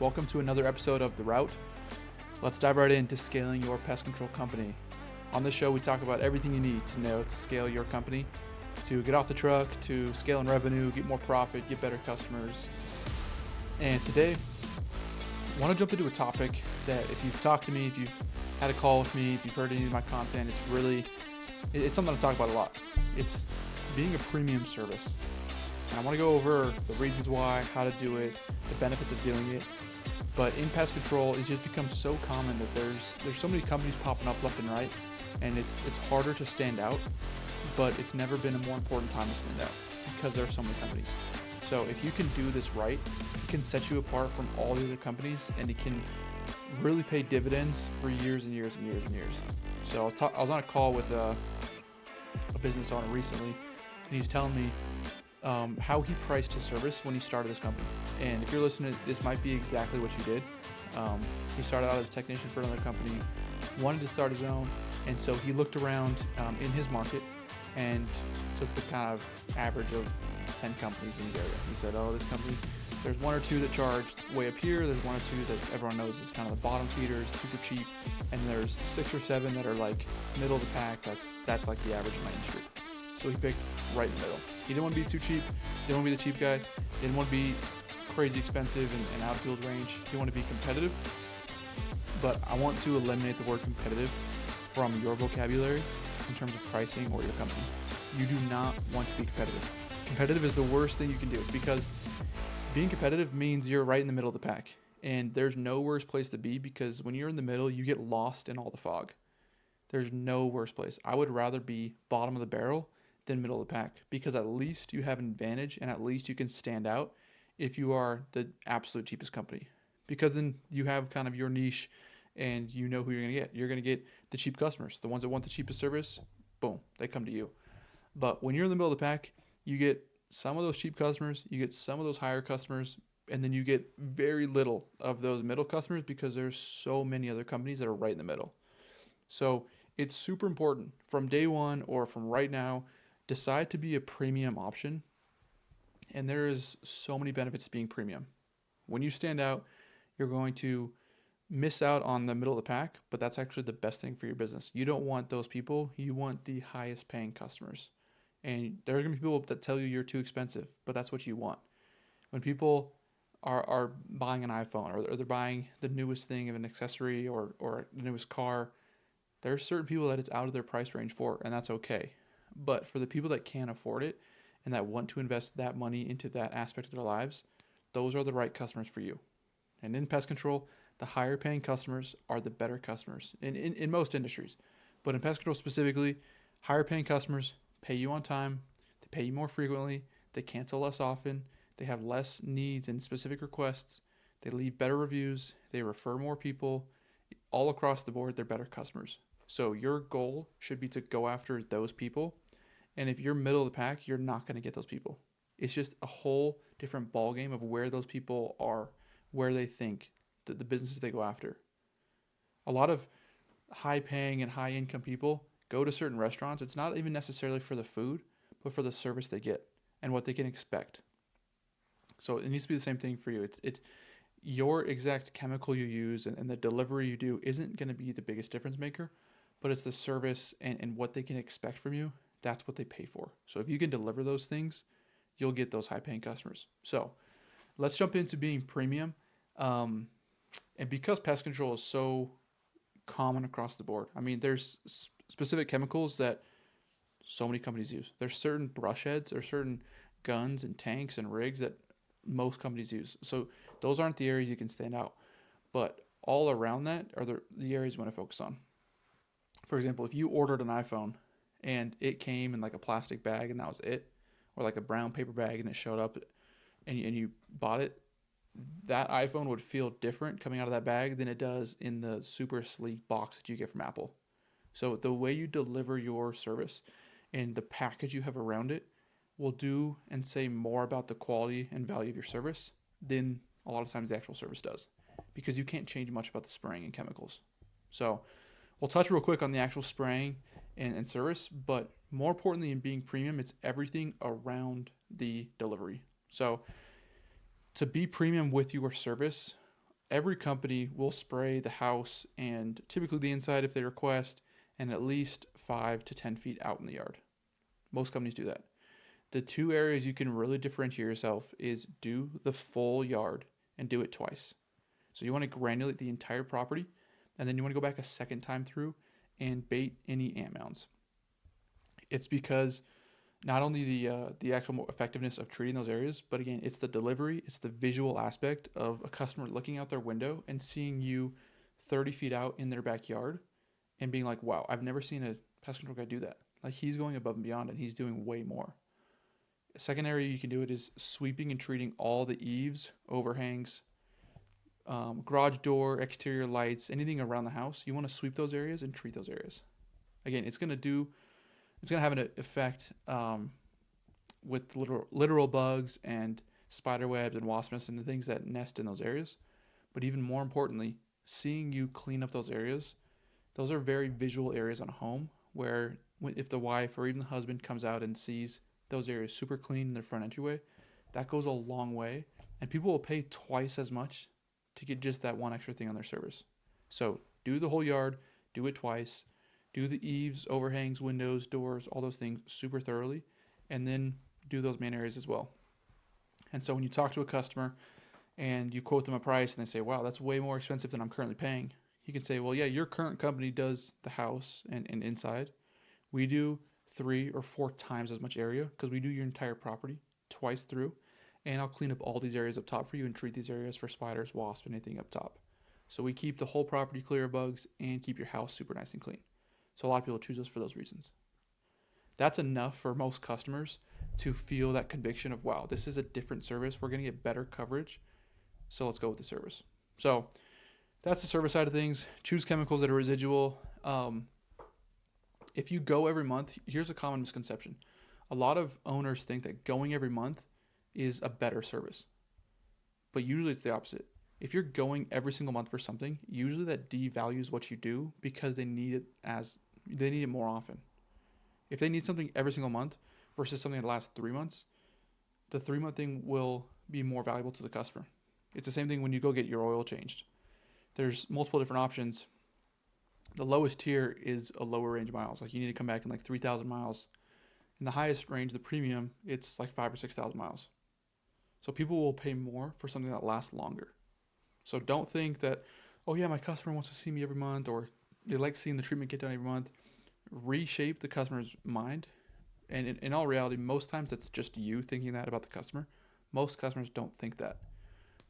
Welcome to another episode of The Route. Let's dive right into scaling your pest control company. On this show, we talk about everything you need to know to scale your company, to get off the truck, to scale in revenue, get more profit, get better customers. And today, I want to jump into a topic that if you've talked to me, if you've had a call with me, if you've heard any of my content, it's something I talk about a lot. It's being a premium service. And I want to go over the reasons why, how to do it, the benefits of doing it. But in pest control, it's just become so common that there's so many companies popping up left and right, and it's harder to stand out. But it's never been a more important time to stand out because there are so many companies. So if you can do this right, it can set you apart from all the other companies, and it can really pay dividends for years and years and years and years. So I was on a call with a business owner recently, and he's telling me how he priced his service when he started this company. And if you're listening, this might be exactly what you did. He started out as a technician for another company, wanted to start his own, and so he looked around in his market and took the kind of average of 10 companies in the area. He said, oh, this company, there's one or two that charge way up here, there's one or two that everyone knows is kind of the bottom feeders, super cheap, and there's 6 or 7 that are like middle of the pack. That's like the average in my industry. So he picked right in the middle. He didn't want to be too cheap, didn't want to be the cheap guy, didn't want to be crazy expensive and out of people's range. He wanted to be competitive, but I want to eliminate the word competitive from your vocabulary in terms of pricing or your company. You do not want to be competitive. Competitive is the worst thing you can do because being competitive means you're right in the middle of the pack. And there's no worse place to be because when you're in the middle, you get lost in all the fog. There's no worse place. I would rather be bottom of the barrel than middle of the pack because at least you have an advantage and at least you can stand out if you are the absolute cheapest company, because then you have kind of your niche and you know who you're going to get. You're going to get the cheap customers, the ones that want the cheapest service. Boom, they come to you. But when you're in the middle of the pack, you get some of those cheap customers, you get some of those higher customers, and then you get very little of those middle customers because there's so many other companies that are right in the middle. So it's super important from day one or from right now, decide to be a premium option. And there is so many benefits to being premium. When you stand out, you're going to miss out on the middle of the pack, but that's actually the best thing for your business. You don't want those people, you want the highest paying customers. And there's going to be people that tell you you're too expensive, but that's what you want. When people are buying an iPhone or they're buying the newest thing of an accessory or the newest car, there's certain people that it's out of their price range for, and that's okay. But for the people that can't afford it and that want to invest that money into that aspect of their lives, those are the right customers for you. And in pest control, the higher paying customers are the better customers in most industries. But in pest control specifically, higher paying customers pay you on time, they pay you more frequently, they cancel less often, they have less needs and specific requests, they leave better reviews, they refer more people. All across the board, they're better customers. So your goal should be to go after those people. And if you're middle of the pack, you're not going to get those people. It's just a whole different ballgame of where those people are, where they think, the businesses they go after. A lot of high paying and high income people go to certain restaurants. It's not even necessarily for the food, but for the service they get and what they can expect. So it needs to be the same thing for you. It's your exact chemical you use and the delivery you do isn't going to be the biggest difference maker, but it's the service and what they can expect from you. That's what they pay for. So if you can deliver those things, you'll get those high paying customers. So let's jump into being premium. And because pest control is so common across the board, I mean, there's specific chemicals that so many companies use. There's certain brush heads or certain guns and tanks and rigs that most companies use. So those aren't the areas you can stand out. But all around that are the areas you want to focus on. For example, if you ordered an iPhone and it came in like a plastic bag and that was it, or like a brown paper bag and it showed up and you bought it, that iPhone would feel different coming out of that bag than it does in the super sleek box that you get from Apple. So the way you deliver your service and the package you have around it will do and say more about the quality and value of your service than a lot of times the actual service does, because you can't change much about the spraying and chemicals. So we'll touch real quick on the actual spraying and service, but more importantly in being premium, it's everything around the delivery. So to be premium with your service, Every company will spray the house and typically the inside if they request, and at least 5 to 10 feet out in the yard. Most companies do that. The two areas you can really differentiate yourself is do the full yard and do it twice. So you want to granulate the entire property, and then you want to go back a second time through and bait any ant mounds. It's because not only the actual effectiveness of treating those areas, but again, it's the delivery, it's the visual aspect of a customer looking out their window and seeing you 30 feet out in their backyard and being like, wow, I've never seen a pest control guy do that. Like he's going above and beyond and he's doing way more. A second area you can do it is sweeping and treating all the eaves, overhangs, garage door, exterior lights, anything around the house. You want to sweep those areas and treat those areas. Again, it's gonna have an effect with literal bugs and spider webs and wasp nests and the things that nest in those areas. But even more importantly, seeing you clean up those areas, those are very visual areas on a home where if the wife or even the husband comes out and sees those areas super clean in their front entryway, that goes a long way. And people will pay twice as much to get just that one extra thing on their service. So do the whole yard, do it twice, do the eaves, overhangs, windows, doors, all those things super thoroughly, and then do those main areas as well. And so when you talk to a customer and you quote them a price and they say, wow, that's way more expensive than I'm currently paying, you can say, well, yeah, your current company does the house and inside. We do 3 or 4 times as much area because we do your entire property twice through. And I'll clean up all these areas up top for you and treat these areas for spiders, wasps, anything up top. So we keep the whole property clear of bugs and keep your house super nice and clean. So a lot of people choose us for those reasons. That's enough for most customers to feel that conviction of, wow, this is a different service. We're going to get better coverage. So let's go with the service. So that's the service side of things. Choose chemicals that are residual. If you go every month, here's a common misconception. A lot of owners think that going every month is a better service, but usually it's the opposite. If you're going every single month for something, usually that devalues what you do because they need it more often. If they need something every single month versus something that lasts 3 months, the 3 month thing will be more valuable to the customer. It's the same thing when you go get your oil changed. There's multiple different options. The lowest tier is a lower range miles. Like you need to come back in like 3,000 miles. In the highest range, the premium, it's like 5 or 6,000 miles. So people will pay more for something that lasts longer. So don't think that, oh yeah, my customer wants to see me every month or they like seeing the treatment get done every month. Reshape the customer's mind. And in all reality, most times it's just you thinking that about the customer. Most customers don't think that.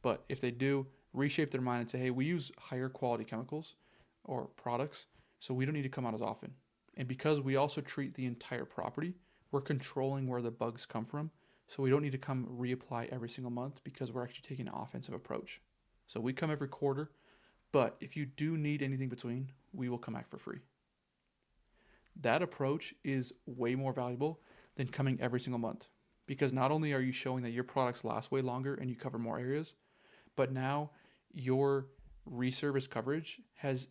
But if they do, reshape their mind and say, hey, we use higher quality chemicals or products, so we don't need to come out as often. And because we also treat the entire property, we're controlling where the bugs come from. So we don't need to come reapply every single month because we're actually taking an offensive approach. So we come every quarter, but if you do need anything between, we will come back for free. That approach is way more valuable than coming every single month because not only are you showing that your products last way longer and you cover more areas, but now your reservice coverage has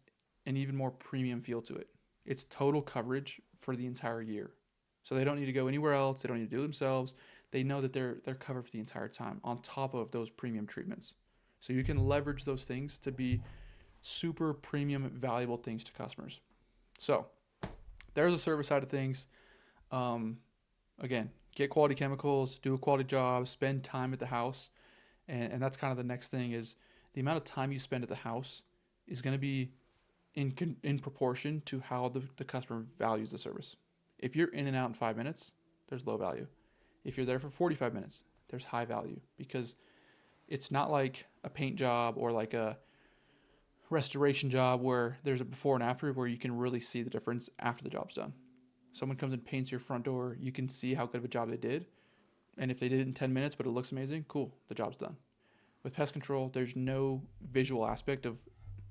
an even more premium feel to it. It's total coverage for the entire year. So they don't need to go anywhere else. They don't need to do it themselves. They know that they're covered for the entire time on top of those premium treatments. So you can leverage those things to be super premium valuable things to customers. So there's the service side of things. Again, get quality chemicals, do a quality job, spend time at the house. And that's kind of the next thing is the amount of time you spend at the house is going to be in proportion to how the customer values the service. If you're in and out in 5 minutes, there's low value. If you're there for 45 minutes, there's high value because it's not like a paint job or like a restoration job where there's a before and after where you can really see the difference after the job's done. Someone comes and paints your front door, you can see how good of a job they did. And if they did it in 10 minutes but it looks amazing, cool, the job's done. With pest control, there's no visual aspect of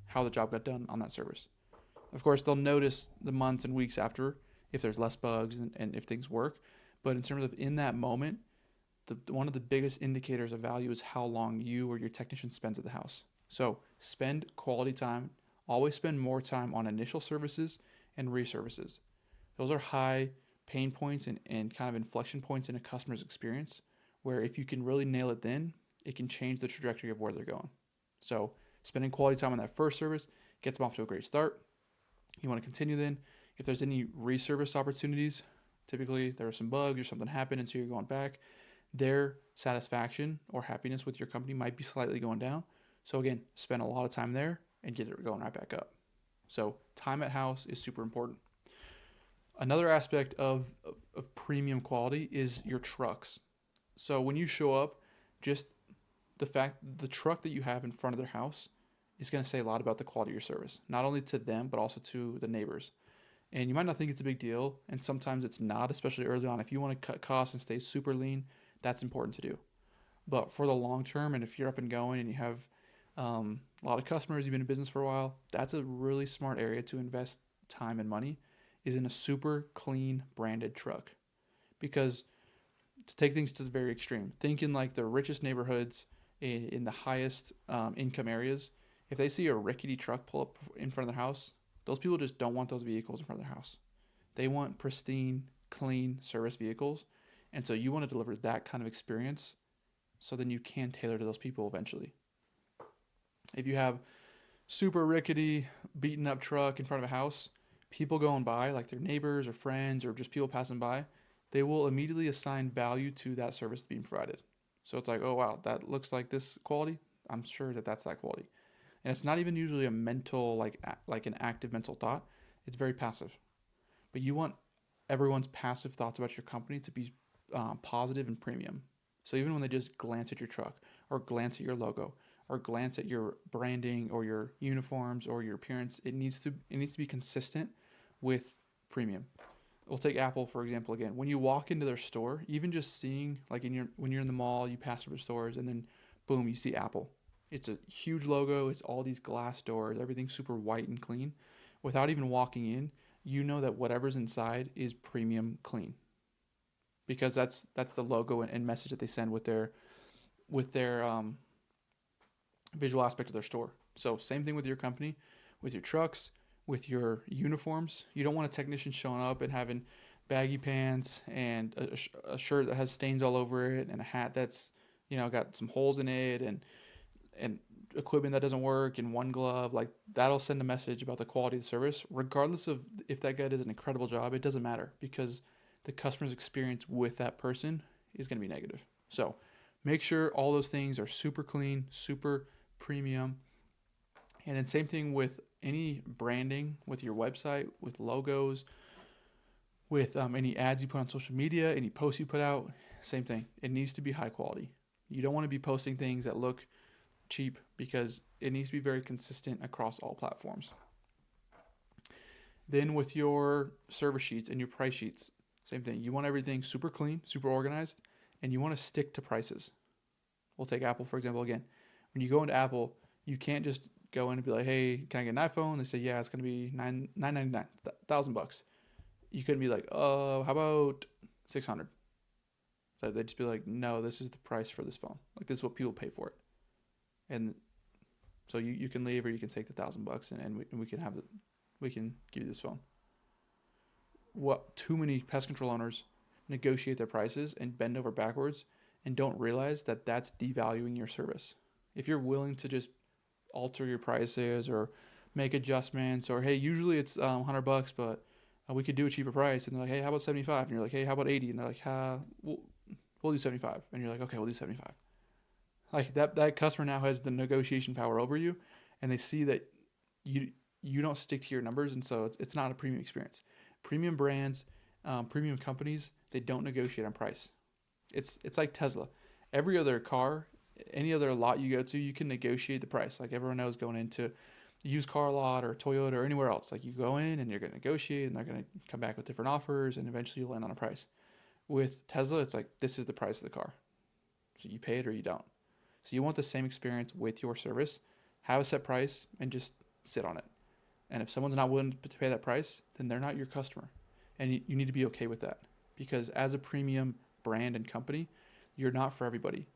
how the job got done on that service. Of course, they'll notice the months and weeks after if there's less bugs and if things work. But in terms of in that moment, one of the biggest indicators of value is how long you or your technician spends at the house. So spend quality time. Always spend more time on initial services and reservices. Those are high pain points and kind of inflection points in a customer's experience where if you can really nail it then, it can change the trajectory of where they're going. So Spending quality time on that first service gets them off to a great start. You want to continue then. If there's any reservice opportunities, typically there are some bugs or something happened, and so you're going back, their satisfaction or happiness with your company might be slightly going down. So again, spend a lot of time there and get it going right back up. So time at house is super important. Another aspect of premium quality is your trucks. So when you show up, just the truck that you have in front of their house is going to say a lot about the quality of your service, not only to them, but also to the neighbors. And you might not think it's a big deal, and sometimes it's not, especially early on. If you want to cut costs and stay super lean, that's important to do. But for the long term, and if you're up and going and you have a lot of customers, you've been in business for a while, that's a really smart area to invest time and money, is in a super clean branded truck. Because to take things to the very extreme, think in like the richest neighborhoods in the highest income areas. If they see a rickety truck pull up in front of their house, those people just don't want those vehicles in front of their house. They want pristine, clean service vehicles. And so you want to deliver that kind of experience so then you can tailor to those people eventually. If you have super rickety, beaten up truck in front of a house, people going by, like their neighbors or friends or just people passing by, they will immediately assign value to that service being provided. So it's like, oh wow, that looks like this quality. I'm sure that that's that quality. And it's not even usually a mental, like an active mental thought. It's very passive. But you want everyone's passive thoughts about your company to be positive and premium. So even when they just glance at your truck or glance at your logo or glance at your branding or your uniforms or your appearance, it needs to be consistent with premium. We'll take Apple for example again. When you walk into their store, even just seeing like when you're in the mall, you pass over stores and then boom, you see Apple. It's a huge logo. It's all these glass doors. Everything's super white and clean. Without even walking in, you know that whatever's inside is premium clean, because that's the logo and message that they send with their visual aspect of their store. So same thing with your company, with your trucks, with your uniforms. You don't want a technician showing up and having baggy pants and a shirt that has stains all over it and a hat that's got some holes in it and equipment that doesn't work and one glove. Like that'll send a message about the quality of the service, regardless of if that guy does an incredible job. It doesn't matter, because the customer's experience with that person is going to be negative. So make sure all those things are super clean, super premium. And then same thing with any branding, with your website, with logos, with any ads you put on social media, any posts you put out. Same thing. It needs to be high quality. You don't want to be posting things that look cheap, because it needs to be very consistent across all platforms. Then with your service sheets and your price sheets, same thing. You want everything super clean, super organized, and you want to stick to prices. We'll take Apple for example again. When you go into Apple, you can't just go in and be like, "Hey, can I get an iPhone?" They say, "Yeah, it's gonna be $999, $1,000." You couldn't be like, "Oh, how about 600?" So they'd just be like, "No, this is the price for this phone. Like this is what people pay for it." And so you can leave, or you can take the $1,000 and we can we can give you this phone. What too many pest control owners negotiate their prices and bend over backwards and don't realize that that's devaluing your service. If you're willing to just alter your prices or make adjustments, or hey, usually it's $100, but we could do a cheaper price, and they're like, hey, how about 75? And you're like, hey, how about 80? And they're like, we'll do 75. And you're like, okay, we'll do 75. Like that customer now has the negotiation power over you, and they see that you don't stick to your numbers, and so it's not a premium experience. Premium brands, premium companies, they don't negotiate on price. It's like Tesla. Every other car, any other lot you go to, you can negotiate the price. Like everyone knows, going into a used car lot or Toyota or anywhere else, like you go in and you're going to negotiate, and they're going to come back with different offers, and eventually you land on a price. With Tesla, it's like, this is the price of the car. So you pay it or you don't. So you want the same experience with your service. Have a set price and just sit on it. And if someone's not willing to pay that price, then they're not your customer. And you need to be okay with that, because as a premium brand and company, you're not for everybody.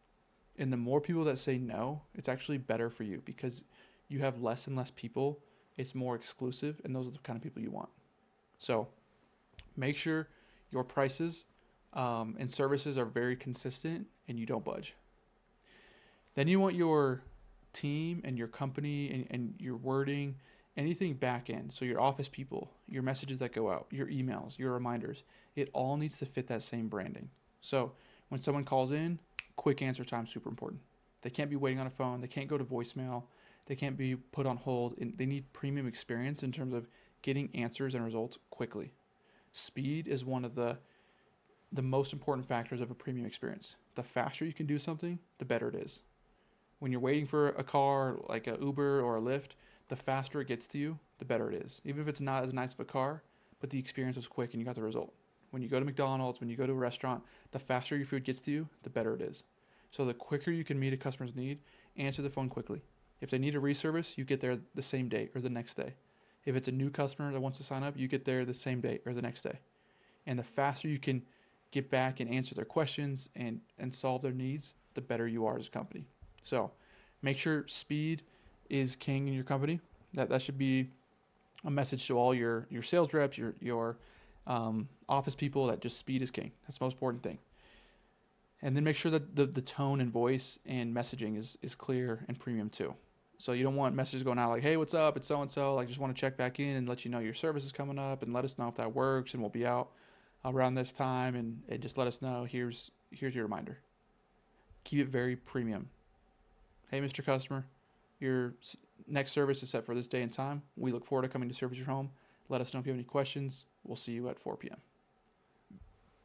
And the more people that say no, it's actually better for you, because you have less and less people. It's more exclusive, and those are the kind of people you want. So make sure your prices and services are very consistent and you don't budge. Then you want your team and your company and your wording, anything back end, so your office people, your messages that go out, your emails, your reminders, it all needs to fit that same branding. So when someone calls in, quick answer time, super important. They can't be waiting on a phone. They can't go to voicemail. They can't be put on hold. And they need premium experience in terms of getting answers and results quickly. Speed is one of the most important factors of a premium experience. The faster you can do something, the better it is. When you're waiting for a car like a Uber or a Lyft, the faster it gets to you, the better it is. Even if it's not as nice of a car, but the experience was quick and you got the result. When you go to McDonald's, when you go to a restaurant, the faster your food gets to you, the better it is. So the quicker you can meet a customer's need, answer the phone quickly. If they need a reservice, you get there the same day or the next day. If it's a new customer that wants to sign up, you get there the same day or the next day. And the faster you can get back and answer their questions and solve their needs, the better you are as a company. So make sure speed is king in your company. That should be a message to all your sales reps, your office people, that just speed is king. That's the most important thing. And then make sure that the tone and voice and messaging is clear and premium too. So you don't want messages going out like, hey, what's up? It's so-and-so. Like, just want to check back in and let you know your service is coming up and let us know if that works, and we'll be out around this time, and just let us know. Here's your reminder. Keep it very premium. Hey, Mr. Customer, your next service is set for this day and time. We look forward to coming to service your home. Let us know if you have any questions. We'll see you at 4 p.m.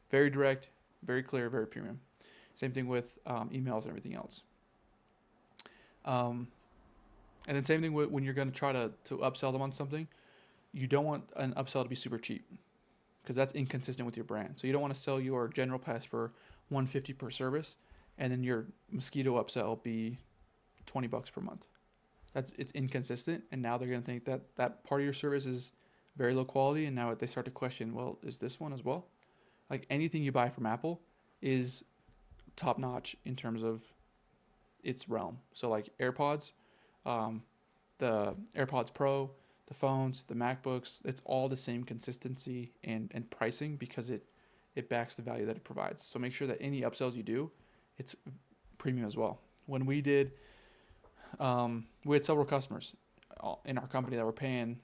Very direct, very clear, very premium. Same thing with emails and everything else. And then same thing when you're going to try to upsell them on something. You don't want an upsell to be super cheap, because that's inconsistent with your brand. So you don't want to sell your general pest for $150 per service, and then your mosquito upsell be $20 per month. It's inconsistent, and now they're going to think that part of your service is very low quality, and now they start to question, well, is this one as well? Like, anything you buy from Apple is top notch in terms of its realm. So like AirPods, the AirPods Pro, the phones, the MacBooks, it's all the same consistency and pricing, because it backs the value that it provides. So make sure that any upsells you do, it's premium as well. When we did, we had several customers in our company that were paying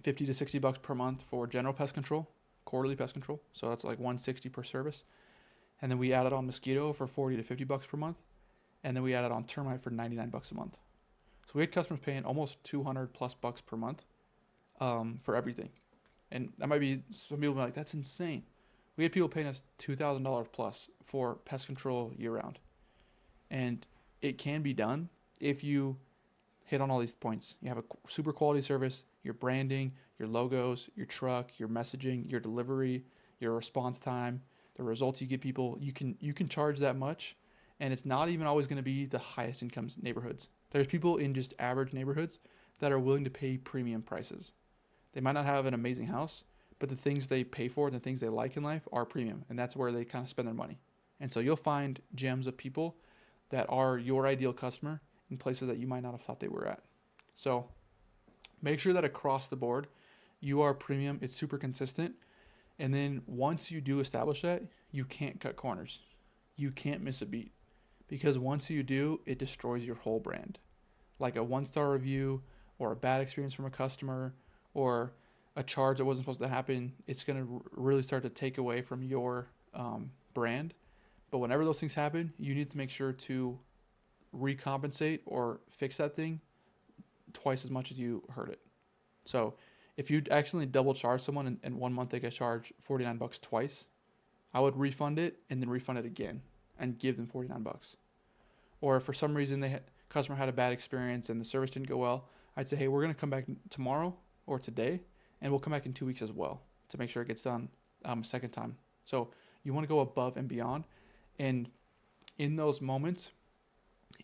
$50 to $60 per month for general pest control, quarterly pest control. So that's like $160 per service. And then we added on mosquito for $40 to $50 per month. And then we added on termite for $99 a month. So we had customers paying almost $200+ per month for everything. And that might be, some people be like, that's insane. We had people paying us $2,000 plus for pest control year round. And it can be done if you hit on all these points. You have a super quality service, your branding, your logos, your truck, your messaging, your delivery, your response time, the results you give people. You can charge that much, and it's not even always going to be the highest income neighborhoods. There's people in just average neighborhoods that are willing to pay premium prices. They might not have an amazing house, but the things they pay for and the things they like in life are premium, and that's where they kind of spend their money. And so you'll find gems of people that are your ideal customer in places that you might not have thought they were at. So make sure that across the board, you are premium. It's super consistent. And then once you do establish that, you can't cut corners. You can't miss a beat, because once you do, it destroys your whole brand. Like a 1-star review or a bad experience from a customer or a charge that wasn't supposed to happen, it's going to really start to take away from your brand. But whenever those things happen, you need to make sure to recompensate or fix that thing twice as much as you hurt it. So if you actually double charge someone and 1 month they get charged $49 twice, I would refund it and then refund it again and give them $49. Or if for some reason customer had a bad experience and the service didn't go well, I'd say, hey, we're going to come back tomorrow or today, and we'll come back in 2 weeks as well to make sure it gets done a second time. So you want to go above and beyond. And in those moments,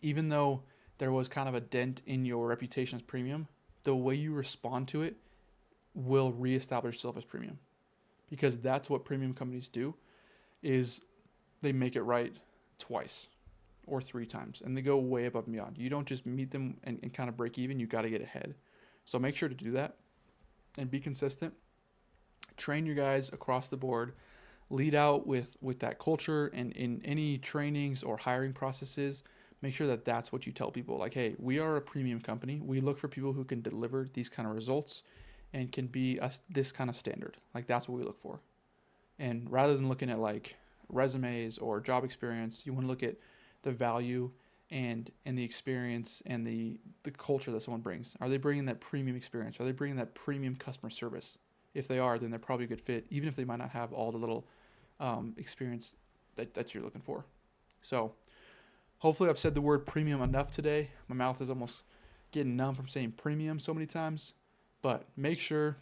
even though there was kind of a dent in your reputation as premium, the way you respond to it will reestablish yourself as premium, because that's what premium companies do, is they make it right twice or 3 times, and they go way above and beyond. You don't just meet them and kind of break even. You got to get ahead. So make sure to do that and be consistent. Train your guys across the board. Lead out with that culture, and in any trainings or hiring processes, make sure that that's what you tell people. Like, hey, we are a premium company. We look for people who can deliver these kind of results and can be this kind of standard. Like, that's what we look for. And rather than looking at like resumes or job experience, you want to look at the value and the experience and the culture that someone brings. Are they bringing that premium experience? Are they bringing that premium customer service? If they are, then they're probably a good fit, even if they might not have all the little experience that you're looking for. So hopefully I've said the word premium enough today. My mouth is almost getting numb from saying premium so many times. But make sure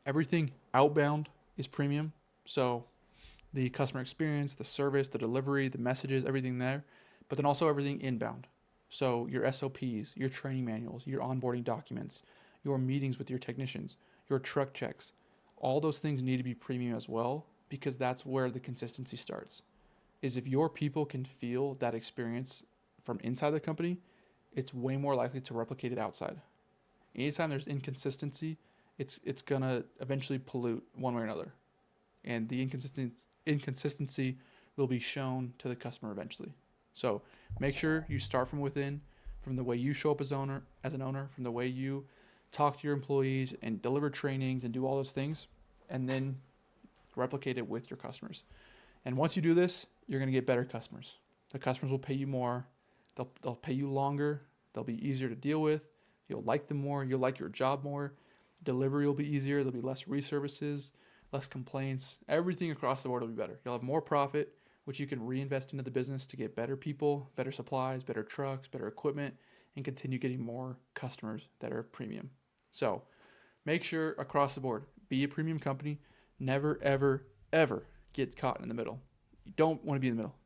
everything outbound is premium. So the customer experience, the service, the delivery, the messages, everything there. But then also everything inbound. So your SOPs, your training manuals, your onboarding documents, your meetings with your technicians, your truck checks. All those things need to be premium as well, because that's where the consistency starts. Is if your people can feel that experience from inside the company, it's way more likely to replicate it outside. Anytime there's inconsistency, it's gonna eventually pollute one way or another. And the inconsistency will be shown to the customer eventually. So make sure you start from within, from the way you show up as an owner, from the way you talk to your employees and deliver trainings and do all those things, and then replicate it with your customers. And once you do this, you're going to get better customers. The customers will pay you more. They'll pay you longer. They'll be easier to deal with. You'll like them more. You'll like your job more. Delivery will be easier. There'll be less reservices, less complaints. Everything across the board will be better. You'll have more profit, which you can reinvest into the business to get better people, better supplies, better trucks, better equipment, and continue getting more customers that are premium. So make sure across the board, be a premium company. Never, ever, ever get caught in the middle. You don't want to be in the middle.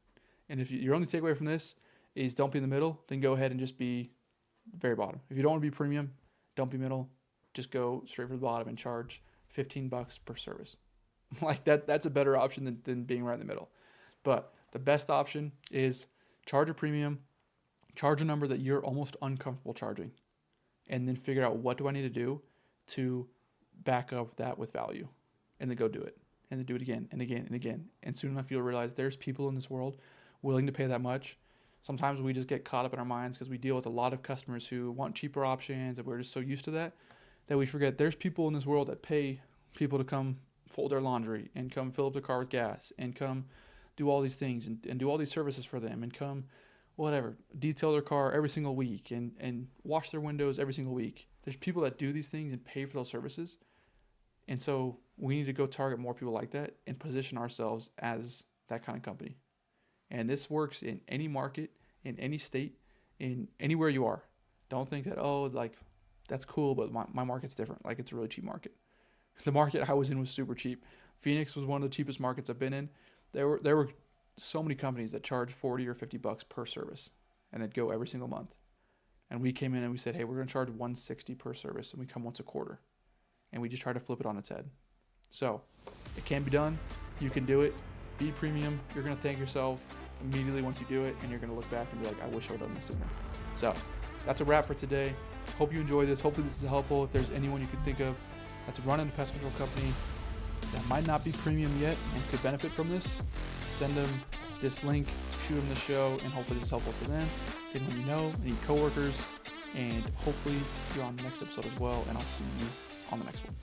And if your only takeaway from this is don't be in the middle, then go ahead and just be very bottom. If you don't want to be premium, don't be middle. Just go straight for the bottom and charge $15 per service. Like that's a better option than being right in the middle. But the best option is charge a premium, charge a number that you're almost uncomfortable charging, and then figure out what do I need to do to back up that with value, and then go do it, and then do it again and again and again. And soon enough, you'll realize there's people in this world willing to pay that much. Sometimes we just get caught up in our minds because we deal with a lot of customers who want cheaper options, and we're just so used to that we forget there's people in this world that pay people to come fold their laundry and come fill up their car with gas and come do all these things and do all these services for them and come whatever, detail their car every single week and wash their windows every single week. There's people that do these things and pay for those services. And so we need to go target more people like that and position ourselves as that kind of company. And this works in any market, in any state, in anywhere you are. Don't think that, like, that's cool, but my market's different. Like, it's a really cheap market. The market I was in was super cheap. Phoenix was one of the cheapest markets I've been in. There were so many companies that charge $40 or $50 per service, and they'd go every single month. And we came in and we said, hey, we're going to charge $160 per service, and we come once a quarter. And we just try to flip it on its head. So it can be done. You can do it. Be premium. You're going to thank yourself immediately once you do it, and you're going to look back and be like, I wish I would have done this sooner. So that's a wrap for today. Hope you enjoyed this. Hopefully this is helpful. If there's anyone you can think of that's running a pest control company that might not be premium yet and could benefit from this, send them this link, shoot them the show, and hopefully this is helpful to them. Anyone you know, any coworkers, and hopefully you're on the next episode as well, and I'll see you on the next one.